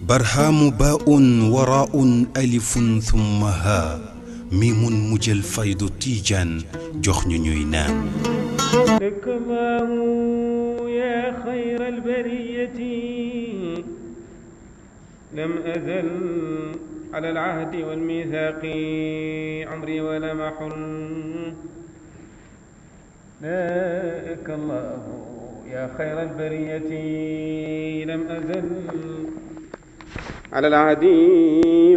برهام باء وراء ألف ثم ها ميم مجل فيض تيجان جخن نينان لك الله يا خير البرية لم أزل على العهد والميثاق عمري ولا محل لك الله يا خير البرية لم أزل على العهد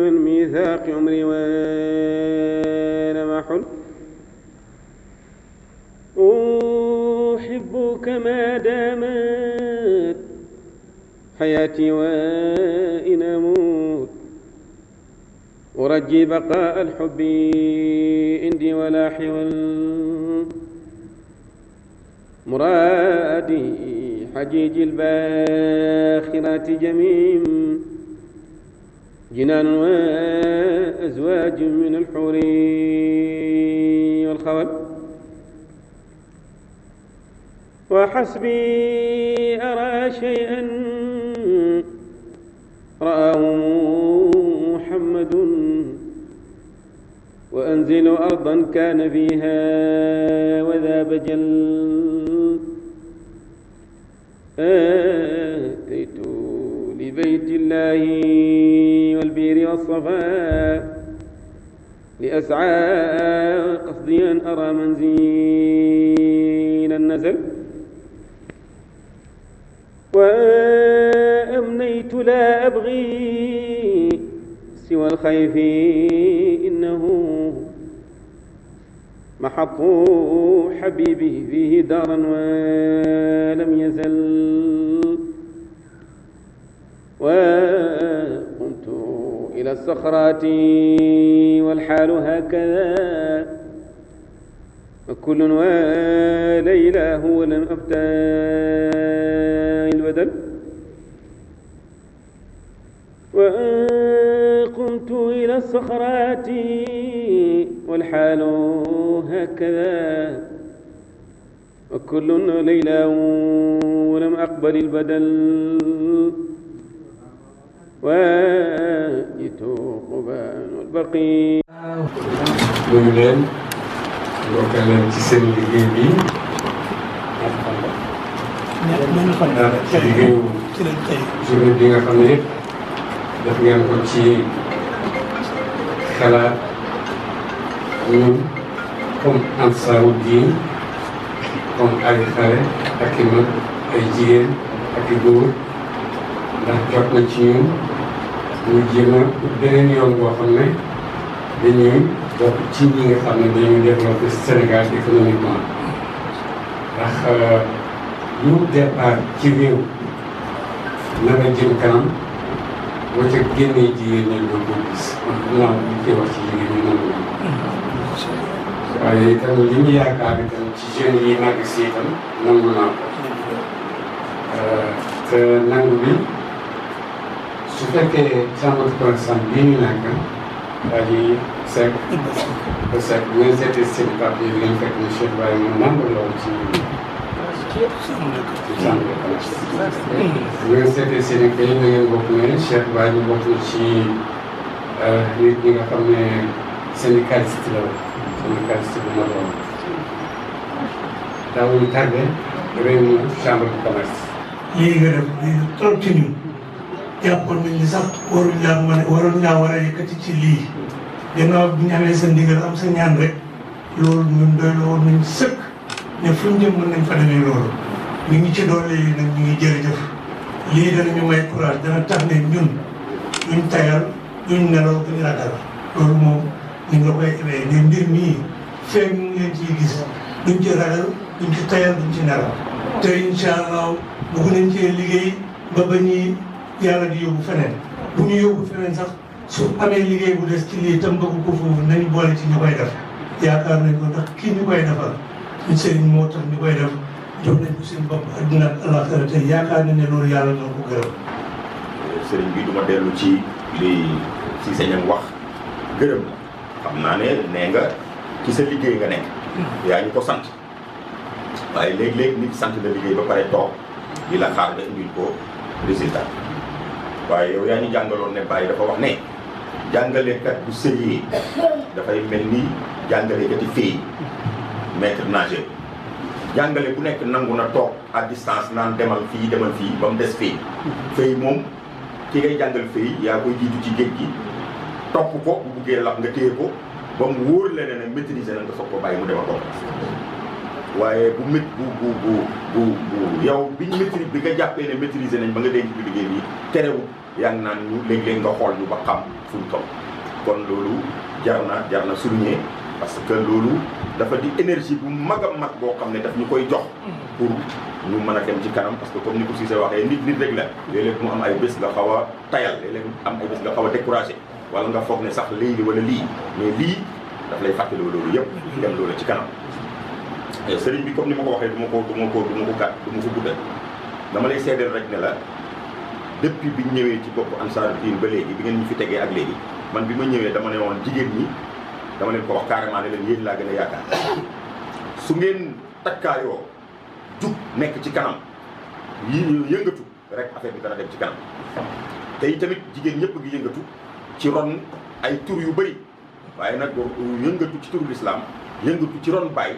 والميثاق عمري ولا محل أحبك ما دامت حياتي وإن أموت أرجي بقاء الحب عندي ولا حول مرادي حجيج الباخرات جميم جنان وأزواج من الحور والخول وحسبي أرى شيئا رآه محمد وأنزل أرضا كان فيها وذاب جل آتيت لبيت الله والبير والصفا لأسعى قصدي أن أرى منزيل النزل وأمنيت لا أبغي سوى الخيف إنه محط حبيبي فيه دارا ولم يزل وقمت إلى الصخرات والحال هكذا كل وليلاه ولم أبتاع البدل وقمت إلى الصخرات والحال هكذا وكل ليلة ولم أقبل البدل وجئت قباء والبقي leen ndokkal leen ci seen liggéey bi ci liggéeyu journée bi nga xam ne yëpp def ngeen ko ci xalaat ñun comme Ansaaru Diin comme ay xale ak i mag ay jigéen ak i góor ndax jot na ci ñun ñu jéem a beneen yoon boo xam ne dañuy bokk ci ñi nga xam ne dañuy développé Sénégal économiquement ndax ñu départ ci réew na nga jëm kanam boo ca génnee jigéen ñi doo ko gis man dinaa li koy wax ci jigéen ñi nangu waaye itam li ñu yaakaar itam ci jeunes yi màgg si itam nangu naa ko te nangu bi su fekkee chambre de commerce bii ñu nekk daal di Seck ba Seck bu ngeen seetee seen papier bi ngeen fekk ne Cheikh Baye moom membre la woon ci chambre de commerce bu ngeen seetee seen i kayit na ngeen bokk ne Cheikh Baye ñu bokk ci nit ñi nga xam ne syndicaliste la woon syndicaliste bu mag la woon daawuñu tardé réunion chambre de commerce. lii nga def lii trop ci ñun jàppoon nañ ni sax waroon naa war a yëkkati ci lii gannaaw bi ñu amee sa ndigal am sa ñaan rek loolu ñun doy la woon nañ sëkk ne fu ñu jëm mën nañ fa demee loolu ñu ngi ci doole yi nag ñu ngi jërëjëf lii danañu may courage dana tax ne ñun duñ tayal duñ nelaw duñ ragal loolu moom ñu nga koy amee ne mbir mii feeg ñu ngi leen ciy gis duñ ci ragal duñ ci tayal duñ ci nelaw te incha allah bëgg nañ cee liggéey ba ba ñuy yàlla di yóbbu feneen bu ñu yóbbu feneen sax su amee liggéey bu des ci lii tam bëgg ko foofu nañ boole ci ñu koy def yaakaar nañ ko ndax kii ñu koy defal suñ sëriñ moo tax ñu koy def jox nañ ko seen bopp adduna ak alaxira te yaakaar nañ ne loolu yàlla ñoo ko gërëm. sëriñ bi duma dellu ci li si sañam wax gërëm la xam naa ne nee nga ci sa liggéey nga nekk yaa ñu ko sant waaye léeg-léeg nit sant la liggéey ba pare toog di la xaar nga indil ko résultat waaye yow yaa ñu jàngaloon ne Baye dafa wax ne jàngalekat bu sérieux dafay mel ni jàngalekati fii maître nageur jàngale bu nekk nangu na toog à distance naan demal fii ba mu des fii fii moom ki ngay jàngal fii yaa koy jiitu ci géej gi topp ko bu buggee lab nga téye ko ba mu wóor la ne maîtriser na nga soog ko bàyyi mu demal ko waaye bu yow biñ maîtrise bi nga jàppee ne maîtriser nañ ba nga denc bi liggéey bi terewul yaa ngi naan ñu léeg-léeg nga xool ñu ba xam fu ñu toll kon loolu jar na souligner parce que loolu dafa di énergie bu mag a mag boo xam ne daf ñu koy jox pour ñu mën a dem ci kanam parce que comme ni ko Cissé waxee nit rek la léeg-léeg mu am ay bés nga xaw a tayal léeg-léeg am ay bés nga xaw a découragé wala nga foog ne sax léegi wala lii mais lii daf lay fàttaloo loolu yëpp dem loolu ci kanam sëriñ bi comme ni ma ko waxee du ma ko guddal dama lay seedeel rek ne la depuis bi ñu ñëwee ci bopp Ansaarud Din ba léegi bi ngeen ñu fi tegee ak léegi man bi ma ñëwee dama ne woon jigéen ñi dama leen ko wax carrément ne leen yéen laa gën a yaakaar su ngeen takkaayoo jug nekk ci kanam yi yëngatu rek affaire bi dana dem ci kanam te tamit jigéen ñëpp gi yëngatu ci ron ay tur yu bëri waaye nag yëngatu ci turu lislaam yëngatu ci ron Baye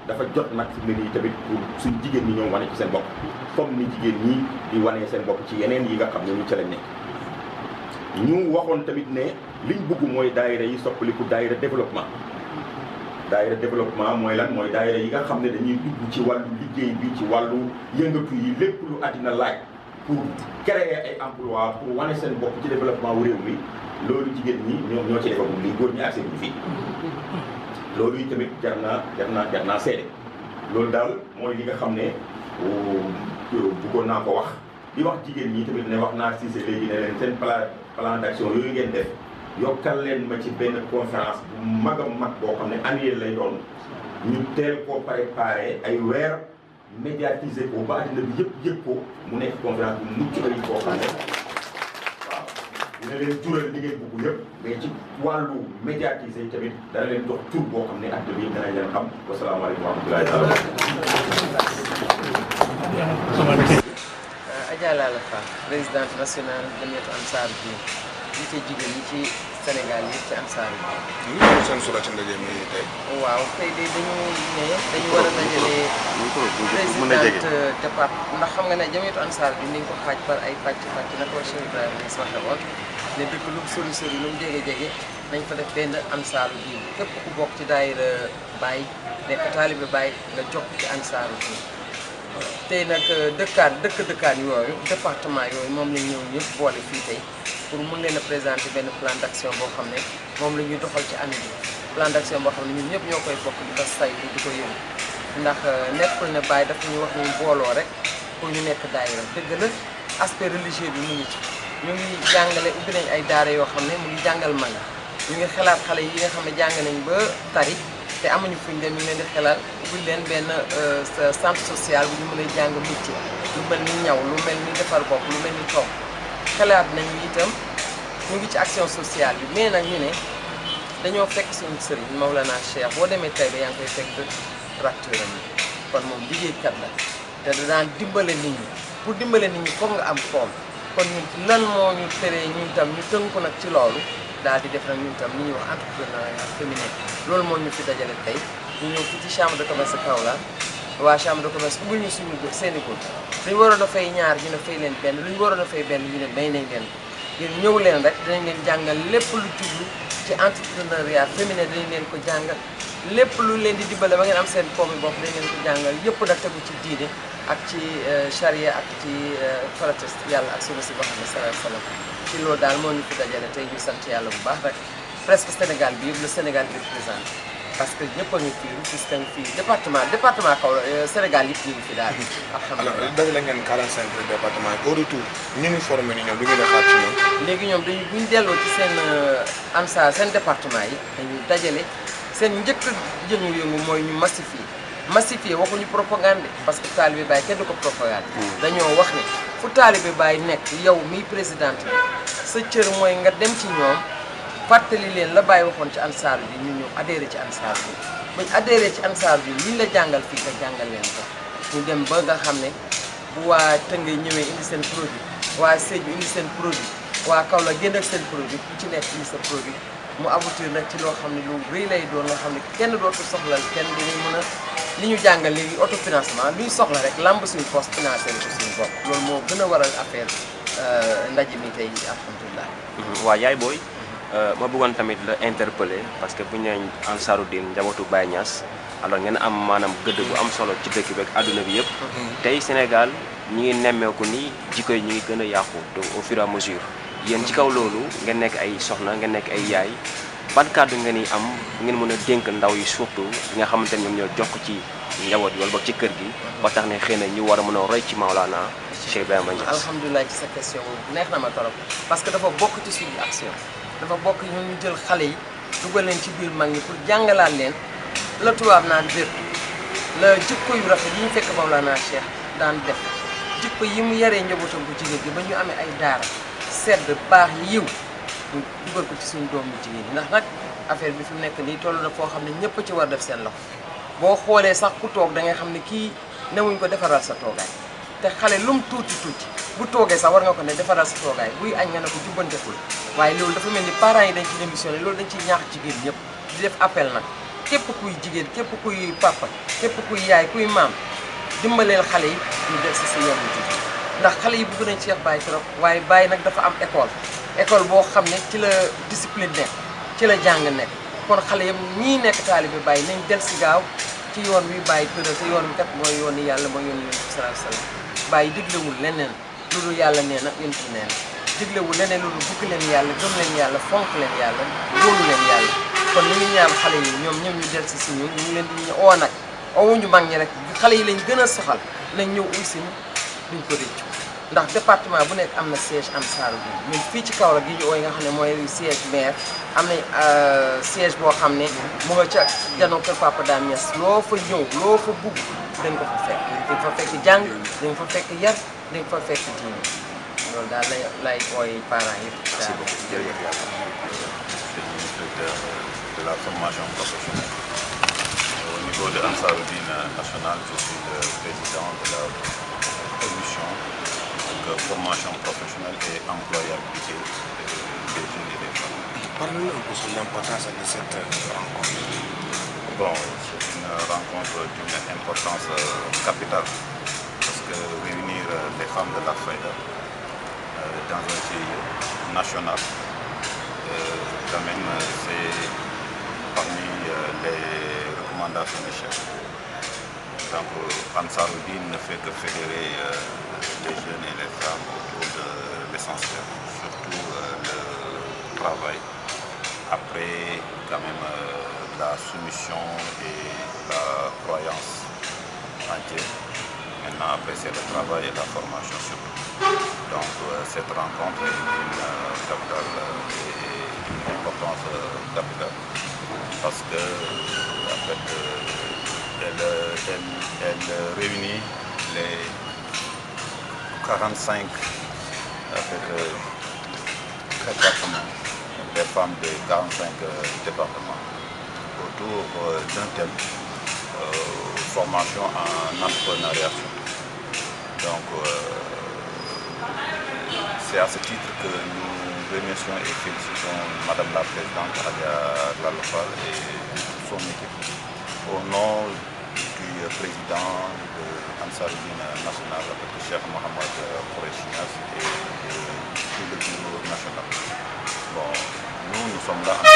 dafa jot nag fi mu ne nii tamit pour suñ jigéen ñi ñoom wane ci seen bopp comme ni jigéen ñi di wane seen bopp ci yeneen yi nga xam ne ñu ca lañ nekk ñu waxoon tamit ne liñ bëgg mooy daayira yi soppaliku daayira développement mooy lan mooy daayira yi nga xam ne dañuy dugg ci wàllu liggéey bi ci wàllu yëngatu yi lépp lu àddina laaj pour créer ay emploi pour wane seen bopp ci développement wu réew mi loolu jigéen ñi ñoo ci defagum lii góor ñi ak seen fii loolu yi tamit jar naa seede loolu daal mooy li nga xam ne bëggoon naa ko wax di wax jigéen ñi tamit ne wax naa Cissé léegi ne leen seen plan d'action yooyu ngeen def yokkal leen ma ci benn conférence bu mag a mag boo xam ne annuel lay doon ñu teel koo préparé ay weer médiatiser ko ba àddina bi yëpp ko mu nekk conférence bu mucc ayib boo xam ne waaw dina leen jural li ngeen bëgg yëpp mais ci wàllu médiatiser tamit dana leen jox tur boo xam ne àddina bi yëpp danañ leen xam wasalaamaaleykum wa rahmatulahi taala. Adja Lalla Fall présidente nationale Jamiyatu Ansaarud Din jiite jigéen ñi ci Sénégal yi ci Ansaarud Din. ñu ngi seen solo ci ndaje mi tey. waaw tey de dañu war a dajale présidente département ndax xam nga ne Jamiyatu Ansaarud Din dañ ko xaaj par ay pàcc na ko Cheikh Ibrahima Niass waxe woon ne dëkk lu sori lu mu jege nañ fa def benn Ansaarud Din képp ku bokk ci daayira Baye nekk taalibe Baye nga jokk ci Ansaarud Din. tey nag dëkkaan yooyu département yooyu moom lañ ñëw ñëpp boole fii tey pour mun leen a présenter benn plan d'action boo xam ne moom la ñuy doxal ci année bi plan d'action boo xam ne ñun ñëpp ñoo koy bokk di ko saytu di ko yëngu ndax nekkul ne Baye dafa ñuy wax ñu booloo rek pour ñu nekk daayira dëgg la aspect religieux bi mu ngi ci ñu ngi jàngale ubbi nañ ay daara yoo xam ne mu ngi jàngal mag ñu ngi xalaat xale yi nga xam ne jàng nañ ba tari te amuñu fuñ dem ñu leen di xelal ubbi leen benn centre social bu ñu mën a jàng métier lu mel ni ñaw lu mel ni defar bopp lu mel ni toog xalaat nañu itam ñu ngi ci action sociale bi mais nag ñu ne dañoo fekk suñu sëriñ Maulana Cheikh boo demee tey ba yaa ngi koy fekk tracteur am kon moom liggéeykat la te daan dimbale nit ñi pour dimbale nit ñi foog nga am koom kon ñun lan moo ñu teree ñun tam ñu tënku nag ci loolu daal di def nag ñun tam li ñuy wax entrepreneuriat féminin loolu moo ñu fi dajale tey ñu ñëw fii ci chambre de commerce Kaolack waa chambre de commerce ubbil ñu suñu seen i góor dañu waroon a fay ñaar ñu ne fay leen benn lu ñu waroon a fay benn ñu ne may nañ leen ngir ñëw leen rek dinañ leen jàngal lépp lu jublu ci entrepreneuriat féminin dinañ leen ko jàngal lépp lu leen di dimbale ba ngeen am seen koom bopp dañ leen ko jàngal yëpp nag tegu ci diine ak ci charia ak ci farata yàlla ak sunna si Muhammad sallallahu alayhi wa sallam ci loolu daal moo ñu fi dajale tey ñu sant yàlla bu baax rek presque Sénégal bi yëpp le Sénégal bi représenté parce que ñëpp a ngi fii Rufisque ngi fii département Kaolack Sénégal yëpp ñu ngi fi daal. alhamdulilah alors dajale ngeen 45 département yi au retour ñu ngi formé ni ñoom du ñu defaat ci ñoom. léegi ñoom dañuy bu ñu delloo ci seen ANSAR seen département yi dañuy dajale seen njëkk yëngu-yëngu mooy ñu massifier waxuñu propagande parce que taalibe Baye kenn du ko propagande. dañoo wax ne fu taalibe Baye nekk yow miy présidente bi sa cër mooy nga dem ci ñoom. fàttali leen la Baye waxoon ci Ansaarud Din ñu ñëw adhéré ci Ansaarud Din buñ adhéré ci Ansaarud Din liñ la jàngal fii nga jàngal leen ko ñu dem ba nga xam ne bu waa Tëngéej ñëwee indi seen produit waa Sédhiou indi seen produit waa Kaolack génn ak seen produit ku ci nekk indi sa produit mu aboutir nag ci loo xam ne lu rëy lay doon loo xam ne kenn dootul soxla kenn dinañ mën a li ñu jàngal léegi autofinancement luy soxla rek lamb suñu poste financé ko suñu bopp loolu moo gën a waral affaire ndaje mi tey alhamdulilah. waa yaay booy ma bëggoon tamit la interpeller parce que bu ñu nee Ansaarud-Din njabootu Baye Niass alors ngeen am maanaam gëdd bu am solo ci dëkk bi ak àdduna bi yëpp. tey Sénégal ñi ngi nemmeeku ni jikko yi ñu ngi gën a yàqu donc au fur et à mesure yéen ci kaw loolu ngeen nekk ay soxna ngeen nekk ay yaay ban kàddu ngeen yi am ngeen mën a dénk ndaw yi surtout ñi nga xamante ne ñoom ñoo jokk ci njaboot yi wala boog ci kër gi ba tax ne xëy na ñu war a mën a roy ci Maolana Cheikh Ibrahima Niass. alhamdulilah ci sa question boobu neex na ma torop parce que dafa bokk ci suñu action dafa bokk ñun ñu jël xale yi dugal leen ci biir mag ñi pour jàngalaat leen la tubaab naan bépp la jikko yu rafet yi ñu fekk Maolana Cheikh daan def jikko yi mu yaree njabootam bu jigéen gi ba ñu amee ay daara sedd baax yiw ñu dugal ko ci suñu doomu jigéen ñi ndax nag affaire bi fi mu nekk nii toll na foo xam ne ñëpp ci war def seen loxo boo xoolee sax ku toog da ngay xam ne kii newuñ ko defaral sa toogaay te xale lum tuuti tuuti bu toogee sax war nga ko ne defaral sa toogaay buy añ nga ne ko jubbantekul waaye loolu dafa mel ni parents yi dañ ci démissionné loolu dañ ciy ñaax jigéen ñëpp di def appel nag képp kuy jigéen képp kuy papa képp kuy yaay kuy maam dimbaleel xale yi ñu del si yoon bi ndax xale yi bëgg nañ Cheikh Baye trop waaye Baye nag dafa am école boo xam ne ci la discipline nekk ci la jàng nekk kon xale yëpp ñii nekk taalibe Baye nañ del si gaaw ci yoon wi Baye tëral te yoon wi kat mooy yoon ni yàlla mooy yoon ni yonent bi sallallahu alayhi wasallam Baye diglewul leneen loolu yàlla nee na yonent bi nee na diglewul leneen loolu bëgg leen yàlla gëm leen yàlla fonk leen yàlla wóolu leen yàlla kon ñu ngi ñaan xale yi ñoom ñu del si ñun ñu ngi leen di oo nag owuñu mag ñi rek xale yi lañ gën a soxal nañ ñëw uy si duñ ko réccu ndax département bu nekk am na siège Ansaarud-Din ñun fii ci Kaolack gi ñu ooy nga xam ne mooy siège maire am nañ siège boo xam ne mu nga ca janoo kër Papa Dame Niass loo fa ñëw loo fa bugg dañ ko fa fekk dañ fa fekk jàng dañ fa fekk yar dañ fa fekk diine loolu daal lay ooy parents yëpp daal. jërëjëf yàlla. De la formation professionnelle. Au niveau de Ansaarud-Din national, je suis le président de la commission de formation professionnelle et employabilité des jeunes et des femmes. Parlez-nous un peu sur l'importance de cette rencontre. Bon, c'est une rencontre d'une importance capitale parce que réunir les femmes de la Fayda dans un CIE national, quand même, c'est parmi les recommandations du chef. Donc, Ansaarud-Din ne fait que fédérer les jeunes et les femmes autour de l'essentiel, surtout le travail. Après, quand même, la soumission et la croyance en Dieu. Maintenant, après, c'est le travail et la formation surtout. Donc, cette rencontre est d'une capitale et d'une importance capitale parce que, en fait, elle réunit les 45 départements, les femmes de 45 départements autour d'un thème, formation en entrepreneuriat. Donc, c'est à ce titre que nous remercions et félicitons Madame la Présidente Adia Lalofal et son équipe au nom du président de Ansaarud-Din national, le Cheikh Mohamed Khoureyssi Niass et tout le bureau national. Bon, nous sommes là en tant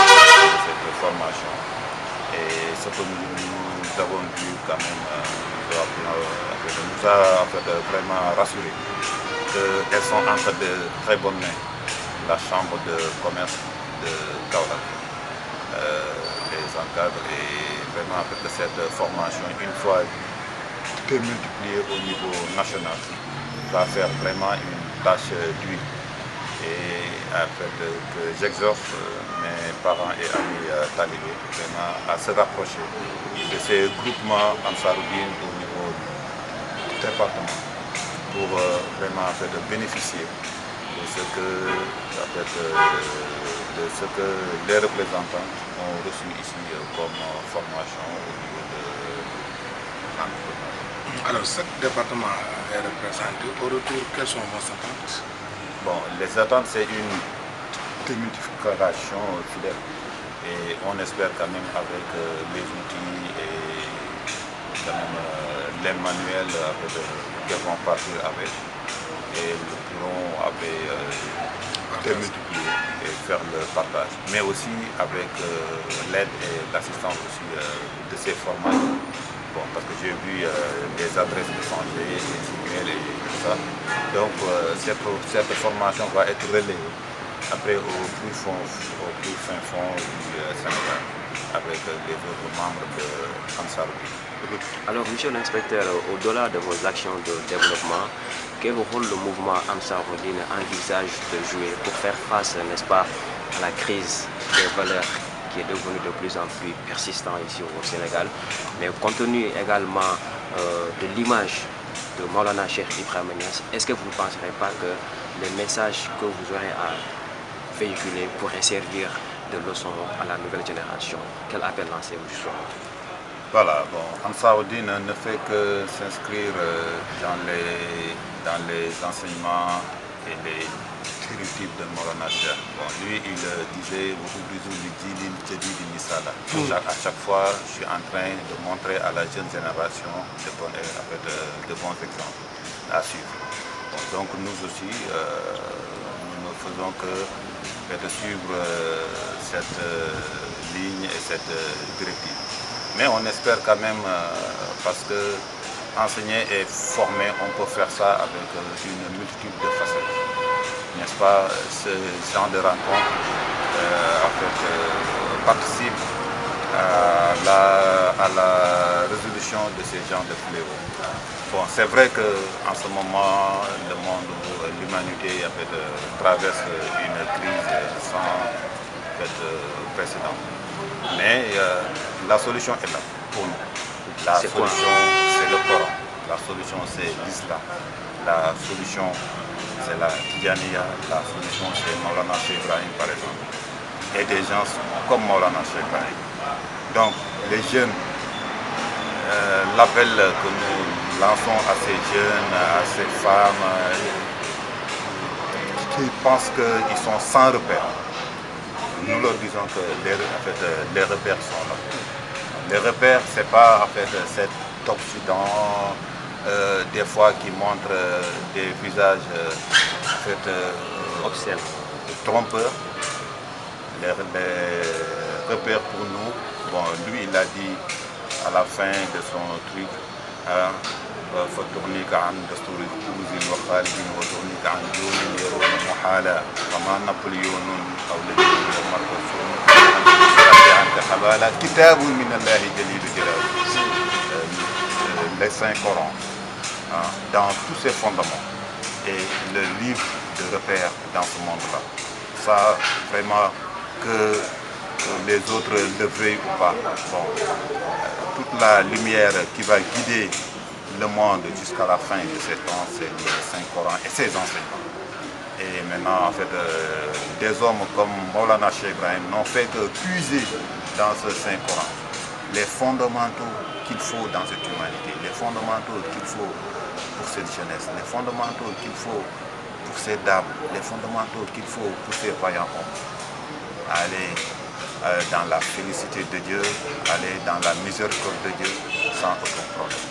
que de cette formation et ce que nous avons vu quand même nous a vraiment rassuré qu'elles sont entre de très bonnes mains. La chambre de commerce de Kaolack les encadre et vraiment avec cette formation, une fois démultipliée au niveau national, va faire vraiment une tâche d'huile. Et en fait, que j'exhorte mes parents et amis talibés vraiment à se rapprocher de ces groupements Ansaarud-Din au niveau du département pour vraiment en fait, bénéficier de ce que les représentants ont reçu ici comme formation au niveau de l'entreprise. Alors, ce département est représenté. Au retour, quelles sont vos attentes? Bon, les attentes, c'est une démultiplication fidèle. Et on espère quand même avec les outils et quand même les manuels qui vont partir avec. Et nous pourrons démultiplier et faire le partage. Mais aussi avec l'aide et l'assistance aussi de ces formations. Bon, parce que j'ai vu des adresses échangées, des emails et tout ça. Donc cette formation va être relayée après au plus fin fond du Sénégal avec les autres membres de Ansar-Dine. Alors, monsieur l'inspecteur, au-delà de vos actions de développement, quel rôle le mouvement Ansar-Dine envisage de jouer pour faire face, n'est-ce pas, à la crise des valeurs qui est devenue de plus en plus persistante ici au Sénégal, mais compte tenu également de l'image de Maulana Cheikh Ibrahima Niasse, est-ce que vous ne penserez pas que les messages que vous aurez à véhiculer pourraient servir de leçon à la nouvelle génération? Quel appel lancez-vous justement? Voilà, bon, Ansar-Dine ne fait que s'inscrire dans les enseignements et les directives de Maulana Cheikh. Bon, lui, il disait à chaque fois, je suis en train de montrer à la jeune génération de bons exemples à suivre. Bon, donc nous aussi, nous ne faisons que de suivre cette ligne et cette directive. Mais on espère quand même, parce que enseigner et former, on peut faire ça avec une multitude de facettes. N'est-ce pas? Ce genre de rencontre participe à la résolution de ces genres de fléaux. Bon, c'est vrai qu'en ce moment, le monde, l'humanité traverse une crise sans précédent. Mais la solution est là pour nous. La solution, c'est le Coran. La solution, c'est l'islam. La solution, c'est la Tijaniya. La solution, c'est Maulana Cheikh Ibrahim, par exemple. Et des gens comme Maulana Cheikh Ibrahim. Donc, les jeunes, l'appel que nous lançons à ces jeunes, à ces femmes, qui pensent qu'ils sont sans repère, nous leur disons que les repères sont là. Les repères, ce n'est pas cet Occident, des fois qui montre des visages officiels, trompeurs. Les repères pour nous, bon, lui il a dit à la fin de son truc, فَتُغْنِيكَ عَنْ دَسْتُورِ الْكُوزِ وَخَالِدٍ وَتُغْنِيكَ عَنْ دُونٍ يَرُونَ مُحَالًا فَمَا نَبْلِيُونٌ أَوْ لَدِينٌ وَمَرْكَسُونٌ عَنْكَ حَبَالًا كِتَابٌ مِنَ اللَّهِ جَلِيلُ جَلَالُهُ. Les Saints Corans, dans tous ses fondements, et le livre de repère dans ce monde-là. Ça, vraiment, que les autres le veuillent ou pas. Bon, toute la lumière qui va guider le monde jusqu'à la fin de ces temps, c'est le Saint-Coran et ses enseignements. Et maintenant, des hommes comme Maulana Cheikh Ibrahim n'ont fait que puiser dans ce Saint-Coran les fondamentaux qu'il faut dans cette humanité, les fondamentaux qu'il faut pour cette jeunesse, les fondamentaux qu'il faut pour ces dames, les fondamentaux qu'il faut pour ces vaillants hommes. Aller dans la félicité de Dieu, aller dans la miséricorde de Dieu sans aucun problème.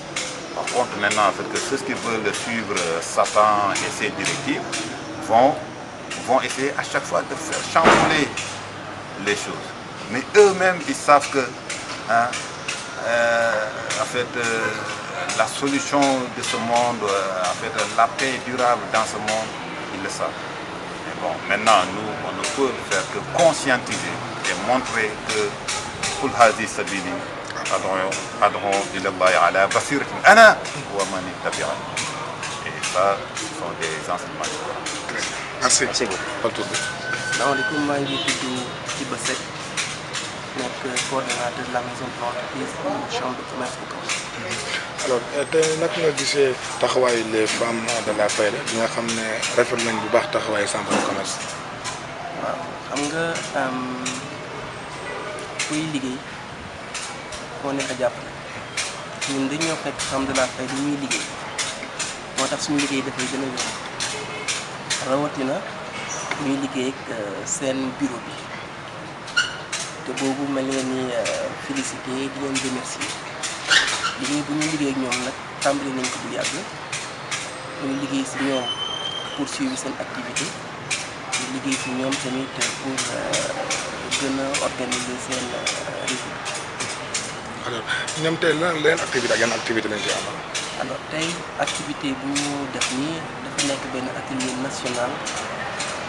Par contre, maintenant, que ceux qui veulent suivre Satan et ses directives vont essayer à chaque fois de faire chambouler les choses. Mais eux-mêmes, ils savent que la solution de ce monde, la paix durable dans ce monde, ils le savent. Mais bon, maintenant, nous, on ne peut faire que conscientiser et montrer que Kul Hazi Sabili ad'u ila Allahi ala basiratin ana wa man ittabi'ani. Et ça, ce sont des enseignements du Coran. Merci. Merci beaucoup. Assalamualaikum, maa ngi tudd Iba Seck, nekk coordonnateur de la maison de l'entreprise chambre de commerce bu Kaolack. Alors tey naka nga gisee taxawaayu les femmes de la Fayda bi nga xam ne rafet nañ bu baax taxawaayu chambre de commerce. waaw xam nga kuy liggéey moo nekk a jàppale ñun dañoo fekk Femme de la Fayda ñuy liggéey moo tax suñu liggéey dafay gën a yomb rawatina ñuy liggéey ak seen bureau bi te boobu mel ni félicité di leen remercier liggéey bu ñu liggéey ak ñoom nag tàmbali nañ ko bu yàgg ñu liggéey si ñoom pour suivre seen activité ñu liggéey si ñoom tamit pour gën a organiser seen réseau. alors ñoom tey lan leen activité ak yan activité lañ ci amal. alors tey activité bu ñu def nii dafa nekk benn atelier national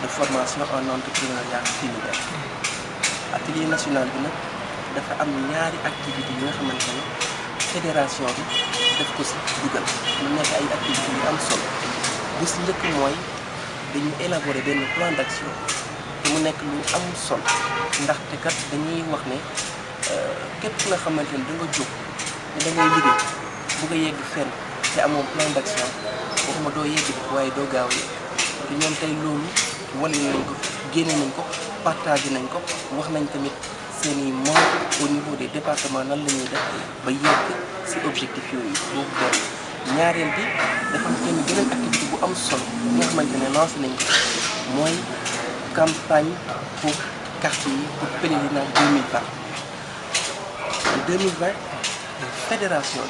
de formation en entrepreneuriat féminin atelier national bi nag dafa am ñaari activité yi nga xamante ne fédération bi def ko si dugal mu nekk ay activité yu am solo bu si njëkk mooy dañu élaborer benn plan d'action te mu nekk lu am solo ndaxte kat dañuy wax ne képp nga xamante ne da nga jóg ne da ngay liggéey bu nga yegg fenn te amoo plan d'action waxuma doo yegg waaye doo gaaw yegg te ñoom tey loolu wane nañ ko génne nañ ko partagé nañ ko wax nañ tamit seeni membres au niveau des départements nan la ñuy def ba yegg ci objectif yooyu boobu benn ñaareel bi dafa am benn beneen activité bu am solo nga xamante ne lancé nañ ko mooy campagne pour quartier yi pour pèlerinage 2020 en 2020 fédération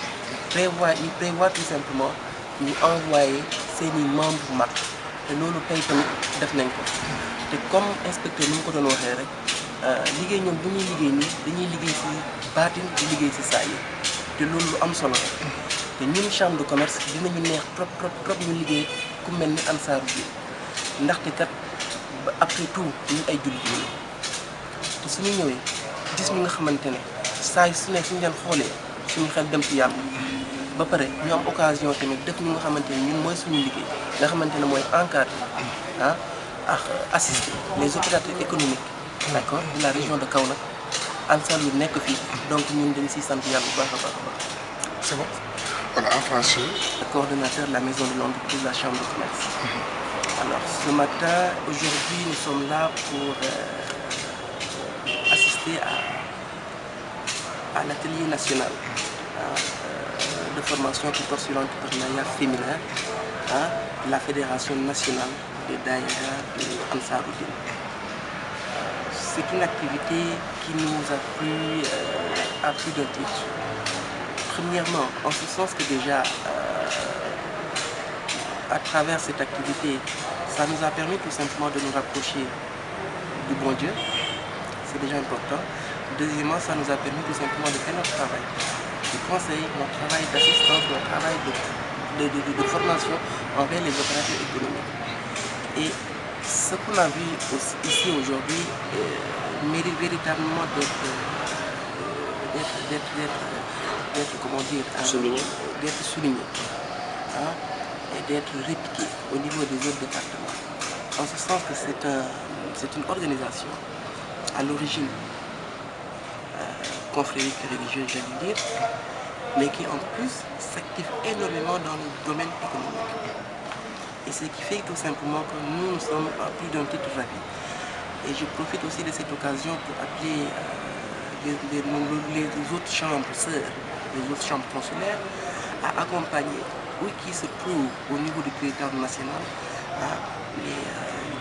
bi prévoit tout simplement ñu envoyé seeni membres mag te loolu tey tamit def nañ ko te comme inspecteur ni mu ko doon waxee rek liggéey ñoom bu ñuy liggéey nii dañuy liggéey ci baatin di liggéey ci saa yi te loolu lu am solo la te ñun chambre de commerce dinañu neex trop ñu liggéey ku mel ni Ansaaru Diin ndaxte kat après tout ñun ay jullit lañu te suñu ñëwee gis ñu nga xamante ne saa su ne suñu leen xoolee suñu xel dem ci yàlla ba pare ñu am occasion tamit def ñu nga xamante ne ñun mooy suñu liggéey nga xamante ne mooy encadrer assister les opérateurs économiques d'accord de la région de Kaolack Ansaaru nekk fii donc ñun dañ siy sant yàlla bu baax a baax a baax. c'est bon voilà en français. Le coordonnateur de la maison de l'entreprise de la chambre de commerce. Alors ce matin, aujourd'hui, nous sommes là pour assister à l'atelier national de formation qui porte sur l'entrepreneuriat féminin de la Fédération nationale des Daïra de Ansaaru Diin. C'est une activité qui nous a pris à plus d'un titre. Premièrement, en ce sens que déjà, à travers cette activité, ça nous a permis tout simplement de nous rapprocher du bon Dieu. C'est déjà important. Deuxièmement, ça nous a permis tout simplement de faire notre travail de conseil, notre travail d'assistance, notre travail de formation envers les opérateurs économiques. Et ce qu'on a vu aussi, ici aujourd'hui mérite véritablement d'être souligné et d'être répliqué au niveau des autres départements. En ce sens que c'est une organisation à l'origine confrérique religieuse, j'allais dire, mais qui en plus s'active énormément dans le domaine économique. Et ce qui fait tout simplement que nous sommes à plus d'un titre ravis. Et je profite aussi de cette occasion pour appeler les autres chambres sœurs, les autres chambres consulaires, à accompagner, oui, qui se trouvent au niveau du territoire national, les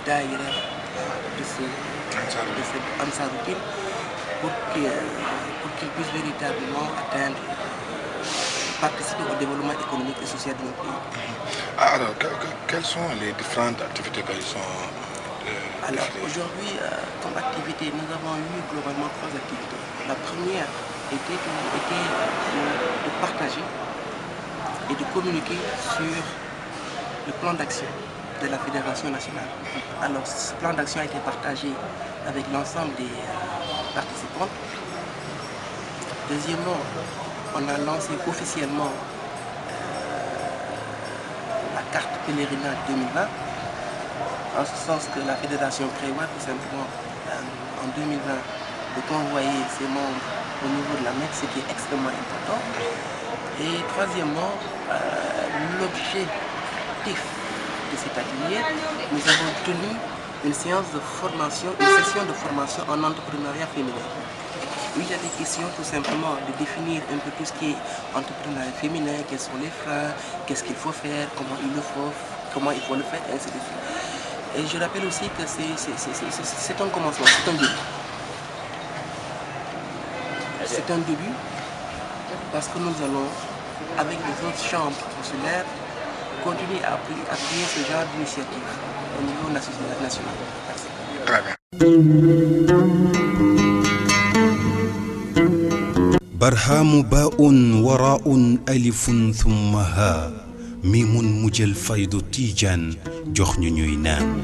daïra de ce Ansaaru Diin pour qu'ils puissent véritablement atteindre, participer au développement économique et social de notre pays. Alors, quelles sont les différentes activités qu'ils sont Alors, aujourd'hui, comme activité, nous avons eu globalement 3 activités. La première était de partager et de communiquer sur le plan d'action de la Fédération nationale. Alors, ce plan d'action a été partagé avec l'ensemble des participants. Deuxièmement, on a lancé officiellement la carte pèlerinage 2020, en ce sens que la fédération prévoit tout simplement en 2020 de convoyer ses membres au niveau de la Mecque, ce qui est extrêmement important. Et troisièmement, l'objectif de cet atelier, nous avons tenu une séance de formation, une session de formation en entrepreneuriat féminin. il y a des questions tout simplement de définir un peu tout ce qui est entrepreneuriat féminin, quels sont les freins, qu'est-ce qu'il faut faire, comment il faut le faire, et ainsi de suite. Et je rappelle aussi que c'est un commencement, c'est un début. C'est un début parce que nous allons, avec les autres chambres consulaires, continuer à appuyer ce genre d'initiative au niveau national. Merci. برهام باء وراء ألف ثم ها ميم مجل فيض تيجان جخن نينان